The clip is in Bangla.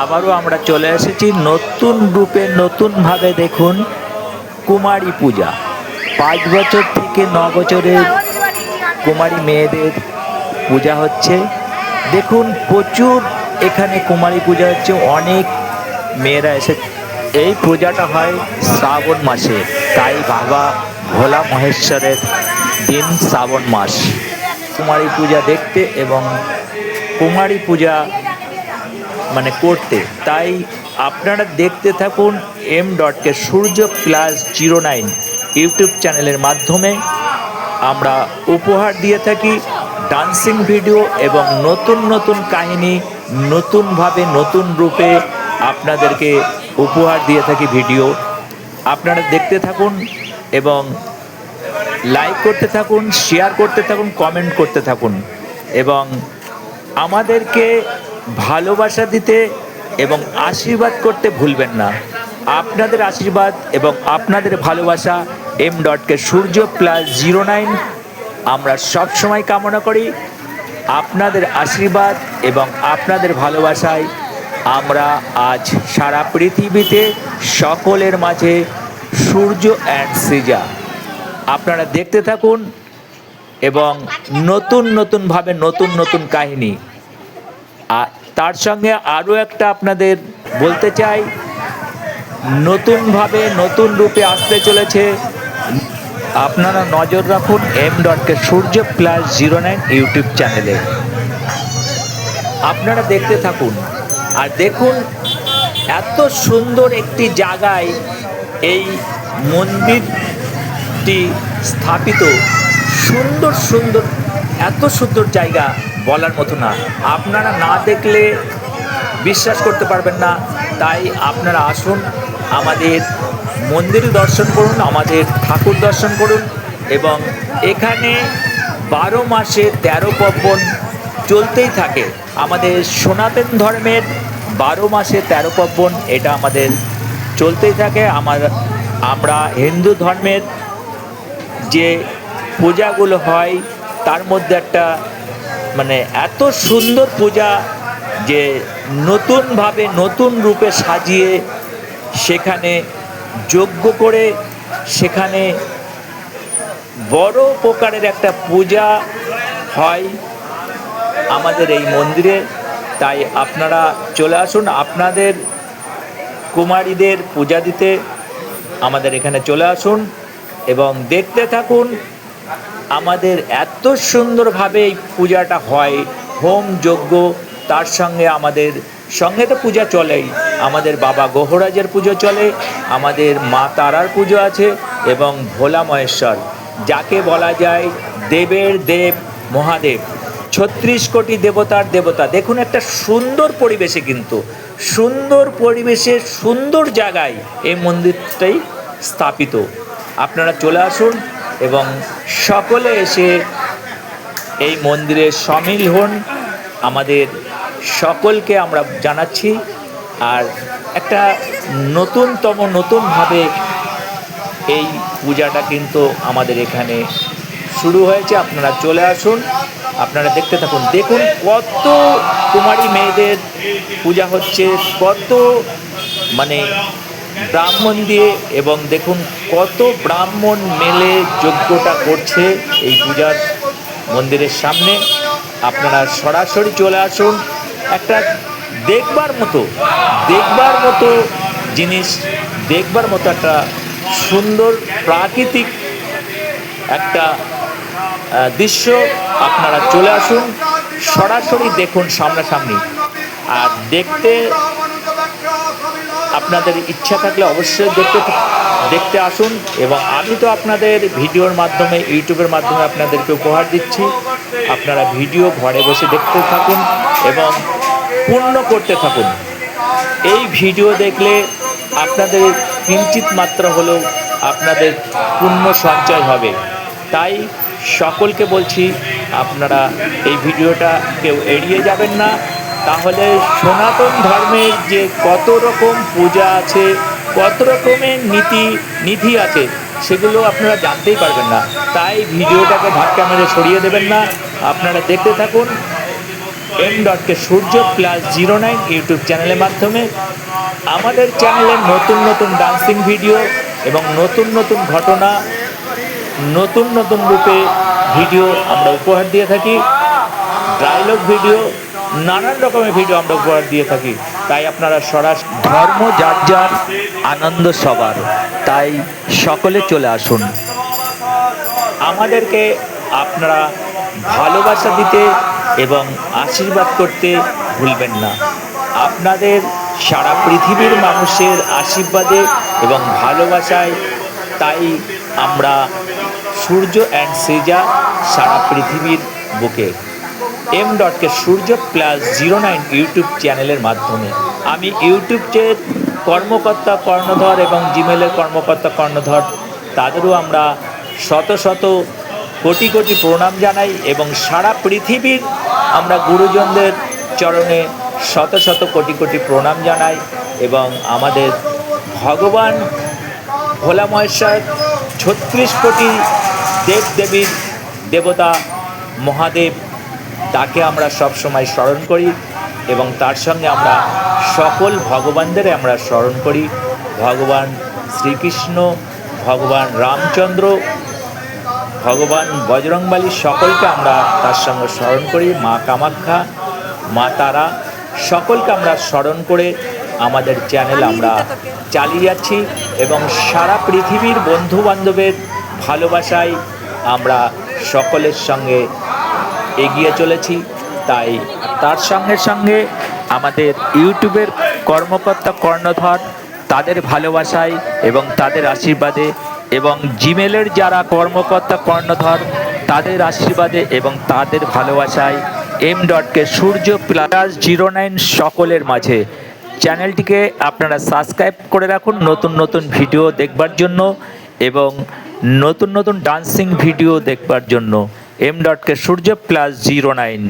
আবারও আমরা চলে এসেছি নতুন রূপে, নতুনভাবে। দেখুন, কুমারী পূজা 5 বছর থেকে 9 বছরের কুমারী মেয়েদের পূজা হচ্ছে। দেখুন, প্রচুর এখানে কুমারী পূজা হচ্ছে, অনেক মেয়েরা এসে। এই পূজাটা হয় শ্রাবণ মাসে, তাই বাবা ভোলা মহেশ্বরের দিন শ্রাবণ মাস। কুমারী পূজা দেখতে এবং কুমারী পূজা মানে করতে, তাই আপনারা দেখতে থাকুন m.কে সূর্য+09 ইউটিউব চ্যানেলের মাধ্যমে আমরা উপহার দিয়ে থাকি ডান্সিং ভিডিও এবং নতুন নতুন কাহিনী, নতুনভাবে নতুন রূপে আপনাদেরকে উপহার দিয়ে থাকি ভিডিও। আপনারা দেখতে থাকুন এবং লাইক করতে থাকুন, শেয়ার করতে থাকুন, কমেন্ট করতে থাকুন এবং আমাদেরকে ভালোবাসা দিতে এবং আশীর্বাদ করতে ভুলবেন না। আপনাদের আশীর্বাদ এবং আপনাদের ভালোবাসা m.কে সূর্য+09 আমরা সব সময় কামনা করি। আপনাদের আশীর্বাদ এবং আপনাদের ভালোবাসায় আমরা আজ সারা পৃথিবীতে সকলের মাঝে সূর্য অ্যান্ড সৃজা। আপনারা দেখতে থাকুন এবং নতুন নতুনভাবে নতুন নতুন কাহিনী। আর তার সঙ্গে আরও একটা আপনাদের বলতে চাই, নতুনভাবে নতুন রূপে আসতে চলেছে। আপনারা নজর রাখুন m.কে সূর্য+09 ইউটিউব চ্যানেলে। আপনারা দেখতে থাকুন আর দেখুন এত সুন্দর একটি জায়গায় এই মন্দিরটি স্থাপিত। সুন্দর সুন্দর, এত সুন্দর জায়গা বলার মতো না। আপনারা না দেখলে বিশ্বাস করতে পারবেন না। তাই আপনারা আসুন, আমাদের মন্দির দর্শন করুন, আমাদের ঠাকুর দর্শন করুন এবং এখানে 12 মাসে 13 পার্বণ চলতেই থাকে। আমাদের সনাতন ধর্মের 12 মাসে 13 পার্বণ, এটা আমাদের চলতেই থাকে। আমরা হিন্দু ধর্মের যে পূজাগুলো হয় তার মধ্যে একটা মানে এত সুন্দর পূজা যে নতুনভাবে নতুন রূপে সাজিয়ে সেখানে যজ্ঞ করে সেখানে বড় প্রকারের একটা পূজা হয় আমাদের এই মন্দিরে। তাই আপনারা চলে আসুন আপনাদের কুমারীদের পূজা দিতে, আমাদের এখানে চলে আসুন এবং দেখতে থাকুন। আমাদের এত সুন্দরভাবে এই পূজাটা হয়, হোম যজ্ঞ, তার সঙ্গে আমাদের সঙ্গে তো পূজা চলেই। আমাদের বাবা গহরাজের পুজো চলে, আমাদের মা তারার পুজো আছে এবং ভোলা মহেশ্বর, যাকে বলা যায় দেবের দেব মহাদেব, 36 কোটি দেবতার দেবতা। দেখুন একটা সুন্দর পরিবেশে, কিন্তু সুন্দর পরিবেশে সুন্দর জায়গায় এই মন্দিরটাই স্থাপিত। আপনারা চলে আসুন এবং সকলে এসে এই মন্দিরে সামিল হন। আমাদের সকলকে আমরা জানাচ্ছি। আর একটা নতুনভাবে এই পূজাটা কিন্তু আমাদের এখানে শুরু হয়েছে। আপনারা চলে আসুন, আপনারা দেখতে থাকুন। দেখুন কত কুমারী মেয়েদের পূজা হচ্ছে, কত মানে ব্রাহ্মণ দিয়ে, এবং দেখুন কত ব্রাহ্মণ মেলে যজ্ঞটা করছে এই পূজার মন্দিরের সামনে। আপনারা সরাসরি চলে আসুন। একটা দেখবার মতো জিনিস, দেখবার মতো একটা সুন্দর প্রাকৃতিক একটা দৃশ্য। আপনারা চলে আসুন, সরাসরি দেখুন সামনাসামনি। আর দেখতে আপনাদের ইচ্ছা থাকলে অবশ্যই দেখতে আসুন। এবং আমি তো আপনাদের ভিডিওর মাধ্যমে, ইউটিউবের মাধ্যমে আপনাদেরকে উপহার দিচ্ছি। আপনারা ভিডিও ঘরে বসে দেখতে থাকুন এবং পূর্ণ করতে থাকুন। এই ভিডিও দেখলে আপনাদের কিঞ্চিত মাত্রা হলেও আপনাদের পুণ্য সঞ্চয় হবে। তাই সকলকে বলছি, আপনারা এই ভিডিওটা কেউ এড়িয়ে যাবেন না। তাহলে সনাতন ধর্মের যে কত রকম পূজা আছে, কত রকমের নীতি আছে, সেগুলো আপনারা জানতেই পারবেন না। তাই ভিডিওটাকে ধাক্কা মেরে সরিয়ে দেবেন না, আপনারা দেখতে থাকুন। M.K সূর্য +09 ইউটিউব চ্যানেলের মাধ্যমে। আমাদের চ্যানেলে নতুন নতুন ডান্সিং ভিডিও এবং নতুন নতুন ঘটনা, নতুন নতুন রূপে ভিডিও আমরা উপহার দিয়ে থাকি। ডায়লগ ভিডিও, নানান রকমের ভিডিও আমরা উপহার দিয়ে থাকি। তাই আপনারা সরাসরি, ধর্ম যার যার, আনন্দ সবার, তাই সকলে চলে আসুন। আমাদেরকে আপনারা ভালোবাসা দিতে এবং আশীর্বাদ করতে ভুলবেন না। আপনাদের সারা পৃথিবীর মানুষের আশীর্বাদে এবং ভালোবাসায় তাই আমরা সূর্য অ্যান্ড সৃজা সারা পৃথিবীর বুকে M.K সূর্য +09 ইউটিউব চ্যানেলের মাধ্যমে। আমি ইউটিউবের কর্মকর্তা কর্ণধর এবং জিমেলের কর্মকর্তা কর্ণধর, তাদেরও আমরা শত শত কোটি কোটি প্রণাম জানাই এবং সারা পৃথিবীর আমরা গুরুজনদের চরণে শত শত কোটি কোটি প্রণাম জানাই। এবং আমাদের ভগবান ভোলা মহেশ্বর 36 কোটি দেবদেবীর দেবতা মহাদেব, তাকে আমরা সব সময় স্মরণ করি এবং তার সঙ্গে আমরা সকল ভগবানদের আমরা স্মরণ করি। ভগবান শ্রীকৃষ্ণ, ভগবান রামচন্দ্র, ভগবান বজরংবলী, সকলকে আমরা তার সঙ্গে স্মরণ করি। মা কামাখ্যা, মা তারা, সকলকে আমরা স্মরণ করে আমাদের চ্যানেল আমরা চালিয়ে যাচ্ছি এবং সারা পৃথিবীর বন্ধু বান্ধবের ভালোবাসায় আমরা সকলের সঙ্গে এগিয়ে চলেছি। তাই তার সঙ্গে সঙ্গে আমাদের ইউটিউবের কর্মকর্তা কর্ণধর, তাদের ভালোবাসায় এবং তাদের আশীর্বাদে, এবং জিমেলের যারা কর্মকর্তা কর্ণধর, তাদের আশীর্বাদে এবং তাদের ভালোবাসায় M.K সূর্য +09 সকলের মাঝে চ্যানেলটিকে আপনারা সাবস্ক্রাইব করে রাখুন নতুন নতুন ভিডিও দেখবার জন্য এবং নতুন নতুন ডান্সিং ভিডিও দেখবার জন্য। M.K সূর্য +09।